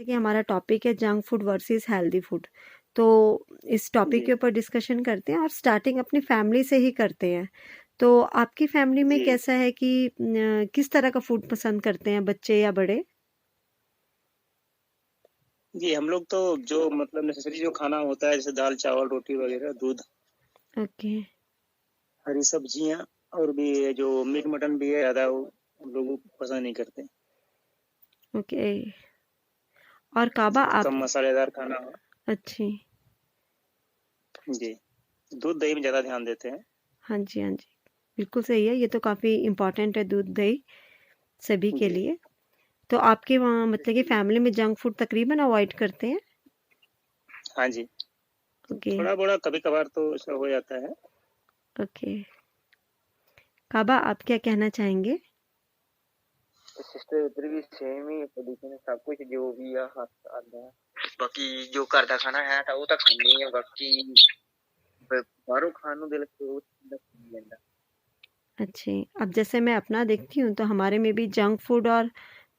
कि हमारा टॉपिक है junk food versus healthy food. तो इस टॉपिक जी के ऊपर डिस्कशन करते हैं और स्टार्टिंग अपनी फैमिली से ही करते हैं। तो आपकी फैमिली में जी कैसा है कि किस तरह का फूड पसंद करते हैं बच्चे या बड़े? जी हम लोग तो जो मतलब नेसेसरी जो खाना होता है जैसे दाल चावल रोटी वगैरह दूध ओके। हरी सब्जियां और भी ये जो मीट मटन भी है ज़्यादा वो हम लोग पसंद नहीं करते। ओके। और काबा जी आप? कम मसालेदार खाना हो। अच्छी। जी दूध दही में ज़्यादा ध्यान देते हैं। हाँ जी, हाँ जी। बिल्कुल सही है, ये तो काफ़ी इम्पोर्टेंट है दूध दही सभी के जी लिए। तो आपके वहाँ मतलब कि फैमिली में जंक फूड तकरीबन अवॉइड करते हैं? हाँ जी ओके। थोड़ा बड़ा कभी कभार तो ऐसा हो जाता है। ओके। काबा आप क्या कहना चाहेंगे? सिस्टर इधर भी सेम ही पोजीशन है सब कुछ जो भी आ हाथ आता है बाकी जो घर का खाना है वो तो खानी है बाकी बाहरों खान ਨੂੰ ਦਿਲ ਕਰੋ नहीं लेंदा। अच्छे। अब जैसे मैं अपना देखती हूँ तो हमारे में भी जंक फूड और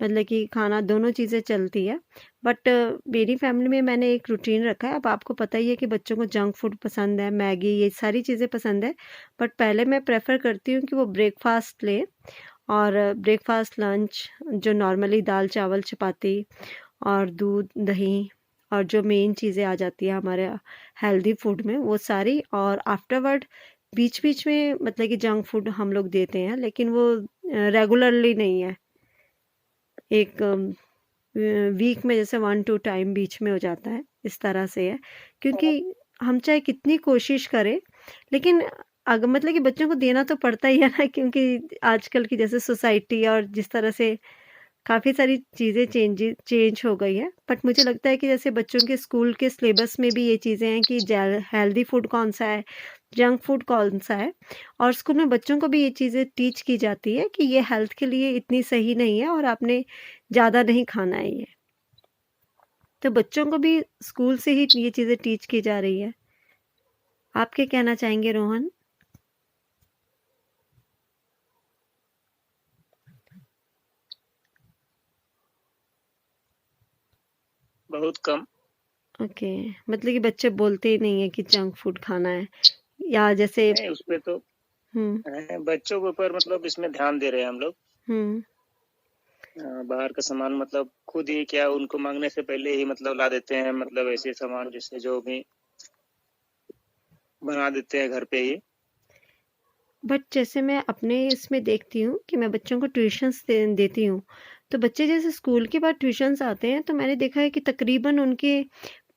मतलब कि खाना दोनों चीज़ें चलती है। बट मेरी फैमिली में मैंने एक रूटीन रखा है। अब आपको पता ही है कि बच्चों को जंक फूड पसंद है, मैगी ये सारी चीज़ें पसंद है। बट पहले मैं प्रेफ़र करती हूँ कि वो ब्रेकफ़ास्ट लें और ब्रेकफ़ास्ट, लंच जो नॉर्मली दाल, चावल, चपाती और दूध, दही और जो मेन चीज़ें आ जाती है हमारे हेल्दी फूड में वो सारी, और आफ्टरवर्ड बीच-बीच में मतलब कि जंक फूड हम लोग देते हैं, लेकिन वो रेगुलरली नहीं है। एक वीक में जैसे 1-2 टाइम बीच में हो जाता है, इस तरह से है। क्योंकि हम चाहे कितनी कोशिश करें, लेकिन मतलब कि बच्चों को देना तो पड़ता ही है ना, क्योंकि आजकल की जैसे सोसाइटी और जिस तरह से काफ़ी सारी चीज़ें चेंज हो गई है। बट मुझे लगता है कि जैसे बच्चों के स्कूल के सिलेबस में भी ये चीज़ें हैं कि जै हेल्दी फूड कौन-सा है, जंक फूड कौन-सा है, और स्कूल में बच्चों को भी ये चीज़ें टीच की जाती है कि ये हेल्थ के लिए इतनी सही नहीं है और आपने ज़्यादा नहीं खाना है ये। तो बच्चों को भी स्कूल से ही ये चीज़ें टीच की जा रही है। आप क्या कहना चाहेंगे रोहन? बहुत कम। ओके। मतलब कि बच्चे बोलते ही नहीं है कि जंक फूड खाना है, या जैसे नहीं उस पे तो हुँ, बच्चों के ऊपर मतलब इसमें ध्यान दे रहे हैं हम लोग। हुँ। बाहर का सामान मतलब खुद ही क्या उनको मांगने से पहले ही मतलब ला देते हैं मतलब ऐसे सामान जैसे जो भी बना देते हैं घर पे ही। बट जैसे मैं अपने इसमें देखती हूँ कि मैं बच्चों को ट्यूशन्स देती हूँ, तो बच्चे जैसे स्कूल के बाद ट्यूशन्स आते हैं तो मैंने देखा है कि तकरीबन उनके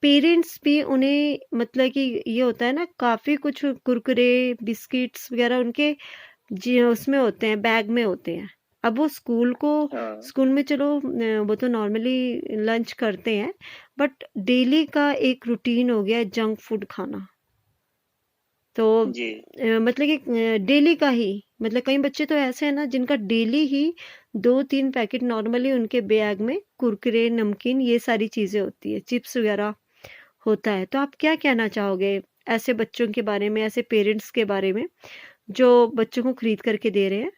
पेरेंट्स भी उन्हें मतलब कि ये होता है ना, काफ़ी कुछ कुरकुरे, बिस्किट्स वगैरह उनके जी उसमें होते हैं, बैग में होते हैं। अब वो हाँ स्कूल में चलो वो तो नॉर्मली लंच करते हैं, बट डेली का एक रूटीन हो गया है जंक फूड खाना। तो जी मतलब कि डेली का ही, मतलब कई बच्चे तो ऐसे हैं ना जिनका डेली ही 2-3 पैकेट नॉर्मली उनके बैग में कुरकुरे, नमकीन ये सारी चीज़ें होती है, चिप्स वगैरह होता है। तो आप क्या कहना चाहोगे ऐसे बच्चों के बारे में, ऐसे पेरेंट्स के बारे में जो बच्चों को खरीद करके दे रहे हैं?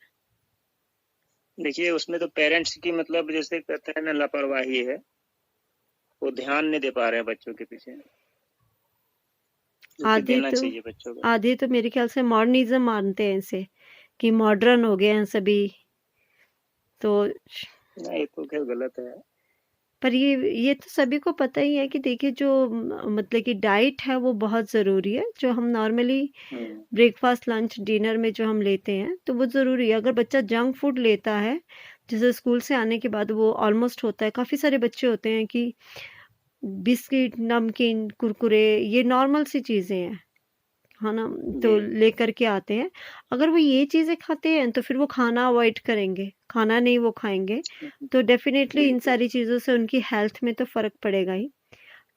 देखिए उसमें तो पेरेंट्स की मतलब जैसे कहते हैं ना लापरवाही है। वो ध्यान नहीं दे पा रहे हैं बच्चों के पीछे जो कि आधे देना तो चाहिए बच्चों को। आधे तो मेरे ख्याल से मॉडर्निज़्म मानते हैं इसे, कि मॉडर्न हो गए हैं सभी। तो नहीं ये तो खैर गलत है। पर ये तो सभी को पता ही है कि देखिए जो मतलब कि डाइट है वो बहुत ज़रूरी है, जो हम नॉर्मली हम्म ब्रेकफास्ट, लंच, डिनर में जो हम लेते हैं तो वो ज़रूरी है। अगर बच्चा जंक फूड लेता है, जैसे स्कूल से आने के बाद वो ऑलमोस्ट होता है, काफ़ी सारे बच्चे होते हैं कि बिस्किट, नमकीन, कुरकुरे ये नॉर्मल सी चीज़ें हैं, है ना? जी तो लेकर के आते हैं। अगर वो ये चीज़ें खाते हैं तो फिर वो खाना अवॉइड करेंगे, खाना नहीं वो खाएँगे, तो डेफ़िनेटली इन बिल्कुल। सारी चीज़ों से उनकी हेल्थ में तो फ़र्क पड़ेगा ही।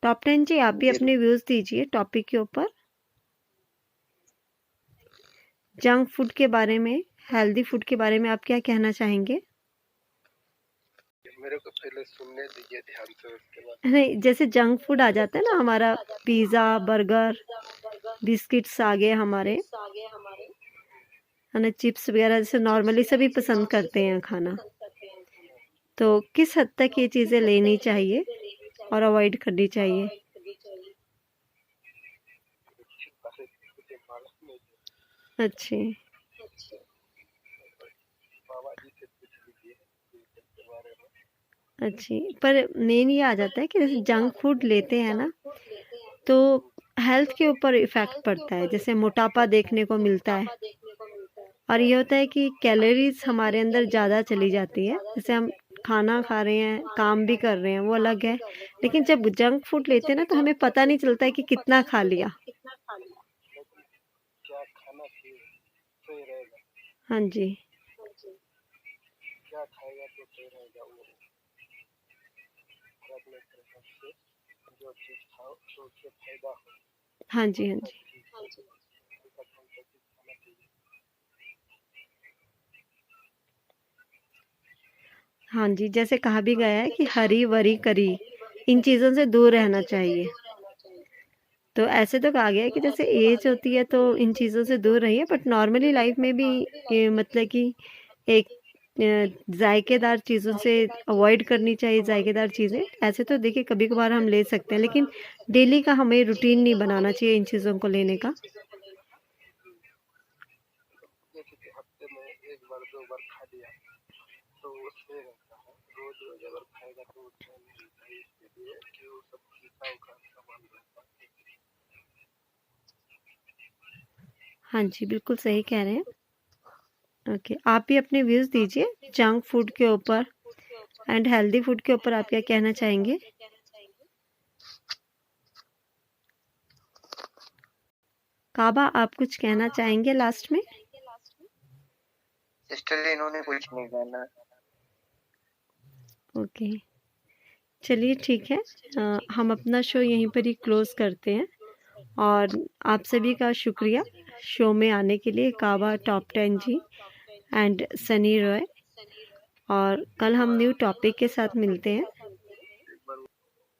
टॉप 10 जी, आप भी जरूर। अपने व्यूज़ दीजिए टॉपिक के ऊपर। जंक फूड के बारे में, हेल्दी फूड के बारे में आप क्या कहना चाहेंगे? मेरे को पहले सुनने दीजिए ध्यान से उसके बाद। नहीं, जैसे जंक फूड आ जाता है ना हमारा, पिज़्ज़ा, बर्गर, बिस्किट्स आ गए हमारे, है ना? चिप्स वगैरह जैसे नॉर्मली सभी पसंद करते हैं खाना। तो किस हद तक ये चीज़ें लेनी चाहिए और अवॉइड करनी चाहिए? अच्छी। अच्छी, पर मेन ये आ जाता है कि जैसे जंक फूड लेते हैं ना, तो हेल्थ के ऊपर इफ़ेक्ट पड़ता है, जैसे मोटापा देखने को मिलता है और ये होता है कि कैलोरीज़ हमारे अंदर ज़्यादा चली जाती है। जैसे हम खाना खा रहे हैं, काम भी कर रहे हैं, वो अलग है, लेकिन जब जंक फूड लेते हैं ना, तो हमें पता नहीं चलता है कि कितना खा लिया। हाँ जी। हाँ जी, हाँ जी। हाँ जी, जैसे कहा भी गया है कि हरी, वरी, करी, इन चीज़ों से दूर रहना चाहिए। तो ऐसे तो कहा गया है कि जैसे एज होती है तो इन चीज़ों से दूर रहिए, बट नॉर्मली लाइफ में भी ये मतलब कि एक जायकेदार चीज़ों से अवॉइड करनी चाहिए जायकेदार चीज़ें। ऐसे तो देखिए कभी-कभार हम ले सकते हैं, लेकिन डेली का हमें रूटीन नहीं बनाना चाहिए इन चीज़ों को लेने का। हाँ जी, बिल्कुल सही कह रहे हैं। ओके, आप भी अपने व्यूज़ दीजिए जंक फूड के ऊपर एंड हेल्दी फूड के ऊपर आप क्या कहना चाहेंगे? काबा, आप कुछ कहना चाहेंगे लास्ट में? सिस्टर इन्होंने कुछ नहीं कहना। ओके, चलिए ठीक है। हम अपना शो यहीं पर ही क्लोज़ करते हैं और आप सभी का शुक्रिया शो में आने के लिए, काबा टॉप 10 जी एंड सनी रॉय। और कल हम न्यू टॉपिक के साथ मिलते हैं।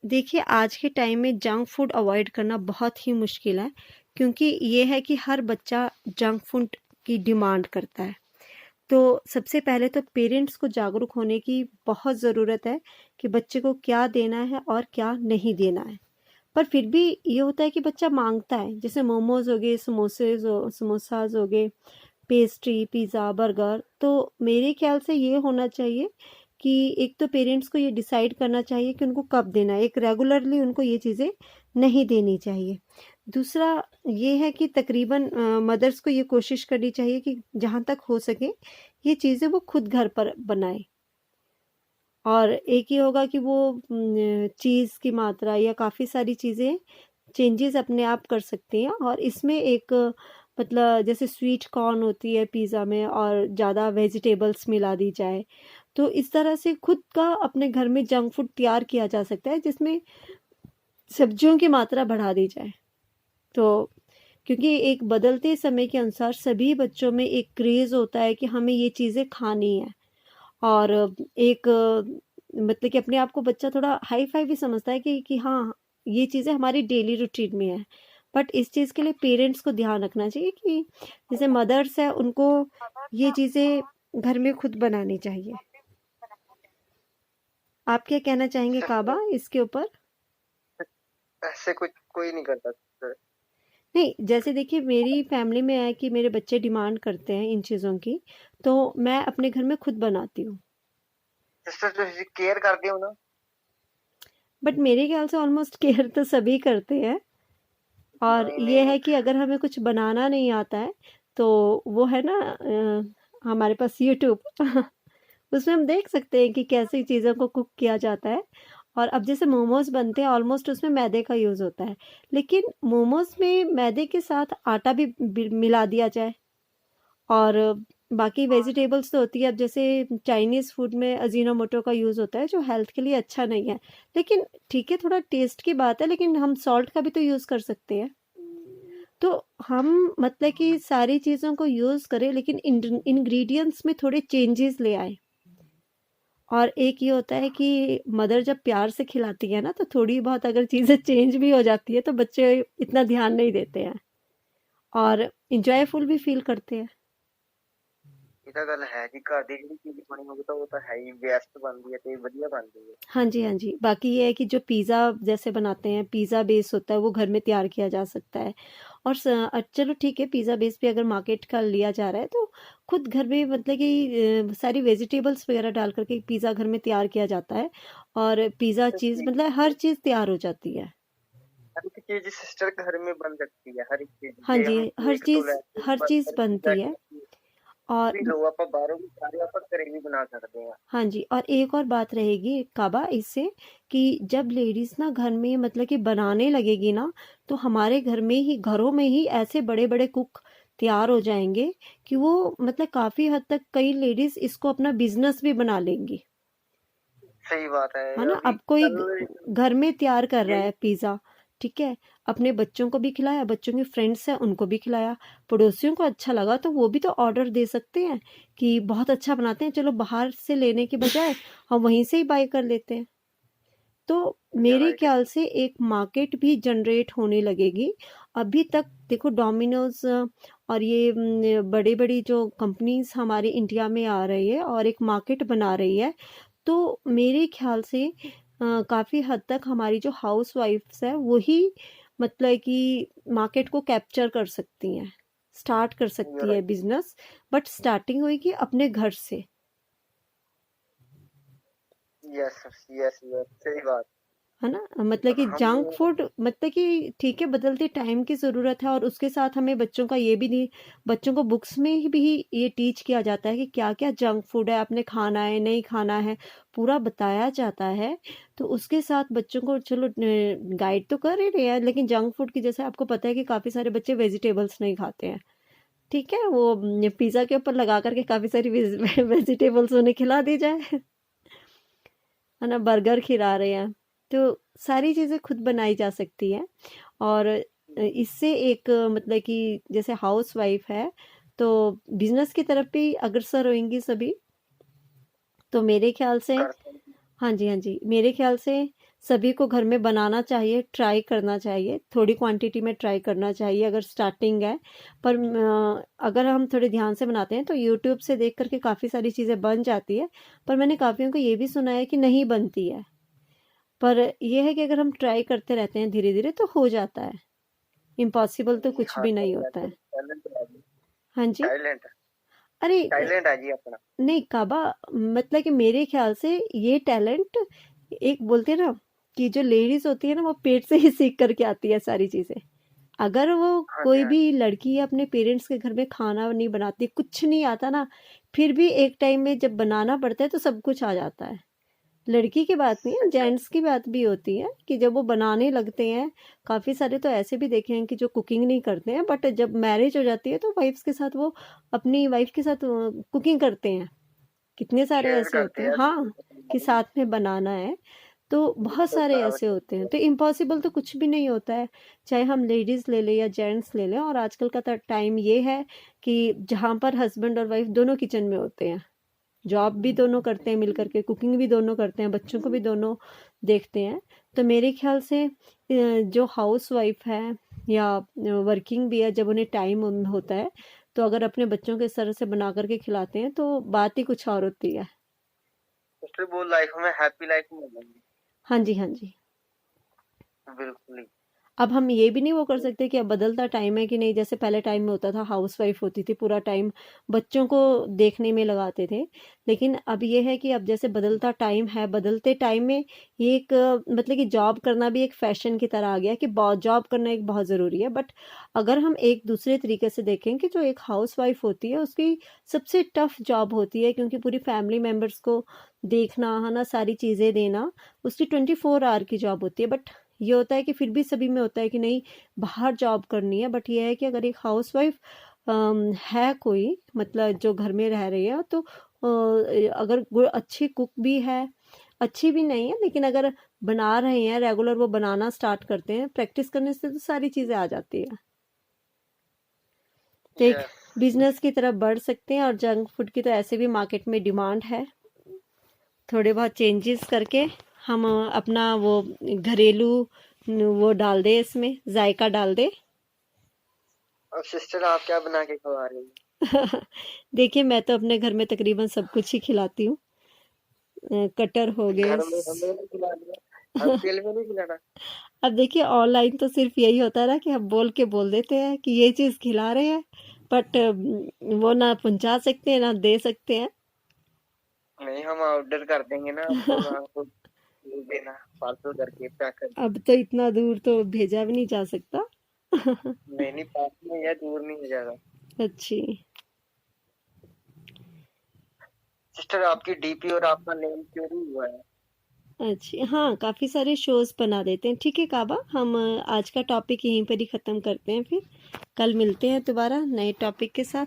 देखिए, आज के टाइम में जंक फूड अवॉइड करना बहुत ही मुश्किल है, क्योंकि ये है कि हर बच्चा जंक फूड की डिमांड करता है। तो सबसे पहले तो पेरेंट्स को जागरूक होने की बहुत ज़रूरत है कि बच्चे को क्या देना है और क्या नहीं देना है। पर फिर भी ये होता है कि बच्चा मांगता है, जैसे मोमोज हो गए, समोसाज हो गए, पेस्ट्री, पिज़्ज़ा, बर्गर। तो मेरे ख्याल से ये होना चाहिए कि एक तो पेरेंट्स को ये डिसाइड करना चाहिए कि उनको कब देना है, एक रेगुलरली उनको ये चीज़ें नहीं देनी चाहिए। दूसरा ये है कि तकरीबन मदर्स को ये कोशिश करनी चाहिए कि जहाँ तक हो सके ये चीज़ें वो खुद घर पर बनाए। और एक ये होगा कि वो चीज़ की मात्रा या काफ़ी सारी चीज़ें चेंजेस अपने आप कर सकती हैं। और इसमें एक मतलब जैसे स्वीट कॉर्न होती है पिज़्ज़ा में और ज़्यादा वेजिटेबल्स मिला दी जाए, तो इस तरह से खुद का अपने घर में जंक फूड तैयार किया जा सकता है, जिसमें सब्जियों की मात्रा बढ़ा दी जाए। तो क्योंकि एक बदलते समय के अनुसार सभी बच्चों में एक क्रेज़ होता है कि हमें ये चीज़ें खानी है। और एक मतलब कि अपने आप को बच्चा थोड़ा हाई-फाई भी समझता है कि हाँ, ये चीज़ें हमारी डेली रूटीन में है। बट इस चीज़ के लिए पेरेंट्स को ध्यान रखना चाहिए कि जैसे मदर्स हैं, उनको ये चीज़ें घर में खुद बनानी चाहिए। आप क्या कहना चाहेंगे काबा इसके ऊपर? ऐसे कुछ कोई नहीं करता सिस्टर। नहीं, जैसे देखिए मेरी फैमिली में है कि मेरे बच्चे डिमांड करते हैं इन चीज़ों की, तो मैं अपने घर में खुद बनाती हूँ। सिस्टर ਤੁਸੀਂ केयर करते हो ना। बट मेरे ख्याल से ऑलमोस्ट केयर तो सभी करते हैं। और नहीं ये नहीं। है कि अगर हमें कुछ बनाना नहीं आता है, तो वो है ना हमारे पास यूट्यूब उसमें हम देख सकते हैं कि कैसी चीज़ों को कुक किया जाता है। और अब जैसे मोमोज़ बनते हैं, ऑलमोस्ट उसमें मैदे का यूज़ होता है, लेकिन मोमोज़ में मैदे के साथ आटा भी मिला दिया जाए। और बाकी वेजिटेबल्स तो होती है, अब जैसे चाइनीज़ फूड में अजीनोमोटो का यूज़ होता है, जो हेल्थ के लिए अच्छा नहीं है। लेकिन ठीक है, थोड़ा टेस्ट की बात है, लेकिन हम सॉल्ट का भी तो यूज़ कर सकते हैं। तो हम मतलब कि सारी चीज़ों को यूज़ करें, लेकिन इंग्रेडिएंट्स में थोड़े चेंजेस ले आए। और एक ये होता है कि मदर जब प्यार से खिलाती है ना, तो थोड़ी बहुत अगर चीज़ें चेंज भी हो जाती है तो बच्चे इतना ध्यान नहीं देते हैं और इंजॉयफुल भी फील करते हैं। ਤਾਂ ਗੱਲ ਹੈ ਜੀ, ਘਰ ਦੀ ਜਿਹੜੀ ਚੀਜ਼ ਬਣੀ ਹੋਵੇ ਤਾਂ ਉਹ ਤਾਂ ਹੈ ਹੀ ਬੈਸਟ ਬਣਦੀ ਹੈ ਤੇ ਵਧੀਆ ਬਣਦੀ है। हाँ जी, हाँ जी। बाकी ये है कि जो पिज़्ज़ा जैसे बनाते हैं, पिज़्ज़ा बेस होता है, वो घर में तैयार किया जा सकता है। और चलो ठीक है, पिज़्ज़ा बेस भी अगर मार्केट का लिया जा रहा है तो खुद घर में मतलब कि सारी वेजिटेबल्स वगैरह डाल करके पिज़्ज़ा घर में तैयार किया जाता है और पिज़्ज़ा तो चीज़ ठीक मतलब हर है, चीज़ तैयार हो जाती है। हर एक चीज सिस्टर घर में बन सकती है, हर एक चीज हाँ जे जी, हम केक तो लेके हर चीज़ बर्गर पीजा बनती है और भी लो ਆਪਾਂ ਬਾਹਰੋਂ ਵੀ ਸਾਰੇ ਆਪਾਂ ਘਰੇ ਵੀ बना सकते हैं। हाँ जी, और एक और बात रहेगी काबा इससे कि जब लेडीज़ ना घर में मतलब कि बनाने लगेगी ना तो हमारे घर में ही घरों में ही ऐसे बड़े-बड़े कुक तैयार हो जाएंगे कि वो मतलब काफ़ी हद तक कई लेडीज़ इसको अपना बिजनेस भी बना लेंगी। सही बात है। है ना? अभी अब कोई कल घर में तैयार कर रहा यही है पिज़्ज़ा, ठीक है? अपने बच्चों को भी खिलाया, बच्चों के फ्रेंड्स हैं उनको भी खिलाया, पड़ोसियों को अच्छा लगा तो वो भी तो ऑर्डर दे सकते हैं कि बहुत अच्छा बनाते हैं, चलो बाहर से लेने के बजाय हम वहीं से ही बाय कर लेते हैं। तो मेरे राइट ख्याल से एक मार्केट भी जनरेट होने लगेगी। अभी तक देखो डोमिनोज़ और ये बड़ी-बड़ी जो कंपनीज़ हमारे इंडिया में आ रही है और एक मार्केट बना रही है, तो मेरे ख्याल से काफ़ी हद तक हमारी जो हाउसवाइफ्स हैं वही मतलब कि मार्केट को कैप्चर कर सकती हैं, स्टार्ट कर सकती है राइट। बिज़नेस, बट स्टार्टिंग होएगी अपने घर से। यस यस यस, सही बात। है ना? मतलब कि हम जंक फूड मतलब कि ठीक है बदलते टाइम की ज़रूरत है और उसके साथ हमें बच्चों का ये भी नहीं, बच्चों को बुक्स में ही भी ये टीच किया जाता है कि क्या-क्या जंक फूड है, आपने खाना है, नहीं खाना है, पूरा बताया जाता है। तो उसके साथ बच्चों को चलो गाइड तो कर ही रहे हैं, लेकिन जंक फूड की जैसे आपको पता है कि काफ़ी सारे बच्चे वेजिटेबल्स नहीं खाते हैं। ठीक है? वो पिज़्ज़ा के ऊपर लगा कर के काफ़ी सारी वेजिटेबल्स उन्हें खिला दी जाए। है ना? बर्गर खिला रहे हैं। तो सारी चीज़ें खुद बनाई जा सकती हैं और इससे एक मतलब कि जैसे हाउसवाइफ है तो बिजनेस की तरफ भी अग्रसर होंगी सभी। तो मेरे ख्याल से कर सकते हाँ जी, हाँ जी। मेरे ख्याल से सभी को घर में बनाना चाहिए, ट्राई करना चाहिए, थोड़ी क्वांटिटी में ट्राई करना चाहिए अगर स्टार्टिंग है। पर अगर हम थोड़े ध्यान से बनाते हैं तो यूट्यूब से देख कर के काफ़ी सारी चीज़ें बन जाती है। पर मैंने काफ़ियों को ये भी सुना है कि नहीं बनती है। पर ये है कि अगर हम ट्राई करते रहते हैं धीरे-धीरे तो हो जाता है। इम्पॉसिबल तो जी कुछ हाँ, भी सही नहीं बात होता है। है। टैलेंट है जी, हाँ जी। टैलेंट अरे टैलेंट है जी अपना। नहीं काबा मतलब कि मेरे ख्याल से ये टैलेंट एक बोलते हैं ना कि जो लेडीज होती है ना वो पेट से ही सीख करके आती है सारी चीजें। अगर वो हाँ जी कोई हाँ भी लड़की अपने पेरेंट्स के घर में खाना नहीं बनाती, कुछ नहीं आता ना, फिर भी एक टाइम में जब बनाना पड़ता है तो सब कुछ आ जाता है। लड़की की बात नहीं है, सही बात। जेंट्स की बात भी होती है कि जब वो बनाने लगते हैं, काफ़ी सारे तो ऐसे भी देखे हैं कि जो कुकिंग नहीं करते हैं, बट जब मैरिज हो जाती है तो वाइफ्स के साथ वो अपनी वाइफ के साथ कुकिंग करते हैं। कितने सारे शेयर ऐसे होते करते हैं हैं हाँ, कि साथ में बनाना है। तो बहुत बिल्कुल सारे बराबर ऐसे से होते हैं, किया। तो इम्पॉसिबल तो कुछ भी नहीं होता है, चाहे हम लेडीज़ ले लें या जेंट्स ले लें। और आजकल का तो टाइम ये है कि जहाँ पर हस्बैंड और वाइफ दोनों किचन में होते हैं, जॉब भी दोनों करते हैं मिल करके, कुकिंग भी दोनों करते हैं, बच्चों को भी दोनों देखते हैं। तो मेरे ख्याल से जो हाउस वाइफ है या वर्किंग भी है, जब उन्हें टाइम होता है तो अगर अपने बच्चों को इस तरह से बना करके खिलाते हैं तो बात ही कुछ और होती है। इसलिए वो लाइफ में हैप्पी लाइफ मिलेगी। हाँ जी, हाँ जी। बिल्कुल ही। अब हम ये भी नहीं वो कर सकते कि अब बदलता टाइम है कि नहीं, जैसे पहले टाइम में होता था हाउसवाइफ होती थी पूरा टाइम बच्चों को देखने में लगाते थे। लेकिन अब ये है कि अब जैसे बदलता टाइम है, बदलते टाइम में ये एक मतलब कि जॉब करना भी एक फैशन की तरह आ गया कि जॉब करना एक बहुत ज़रूरी है। बट अगर हम एक दूसरे तरीके से देखें कि जो एक हाउसवाइफ होती है उसकी सबसे टफ जॉब होती है, क्योंकि पूरी फैमिली मेम्बर्स को देखना है ना, सारी चीज़ें देना, उसकी 24 आवर की जॉब होती है। बट ये होता है कि फिर भी सभी में होता है कि नहीं बाहर जॉब करनी है। बट ये है कि अगर एक हाउसवाइफ है कोई मतलब जो घर में रह रही है तो अगर वो अच्छी कुक भी है, अच्छी भी नहीं है, लेकिन अगर बना रहे हैं रेगुलर, वो बनाना स्टार्ट करते हैं, प्रैक्टिस करने से तो सारी चीज़ें आ जाती है। तो एक यस बिजनेस की तरफ बढ़ सकते हैं। और जंक फूड की तो ऐसे भी मार्केट में डिमांड है, थोड़े बहुत चेंजेस करके हम अपना वो घरेलू वो डाल दे, इसमें जायका डाल दे। अब सिस्टर आप क्या बना के खवा रही हैं? देखिए मैं तो अपने घर में तकरीबन सब कुछ ही खिलाती हूँ। कटर हो गए घर में हमें नहीं खिला दिया, अकेले में नहीं खिलाना। अब देखिए ऑनलाइन तो सिर्फ यही होता है ना कि हम बोल देते हैं कि ये चीज़ खिला रहे हैं, बट वो ना पहुंचा सकते हैं ना दे सकते हैं। नहीं, हम ऑर्डर कर देंगे ना, आपको आपको भेज देना पार्सल करके पैक कर। अब तो इतना दूर तो भेजा भी नहीं जा सकता। नहीं नहीं, पास में है, दूर नहीं है ज्यादा। अच्छी। सिस्टर, आपकी डीपी और आपका नेम चोरी हुआ है। अच्छी हाँ, काफ़ी सारे शोज़ बना देते हैं। ठीक है काबा, हम आज का टॉपिक यहीं पर ही ख़त्म करते हैं फिर। कल मिलते हैं दोबारा नए टॉपिक के साथ।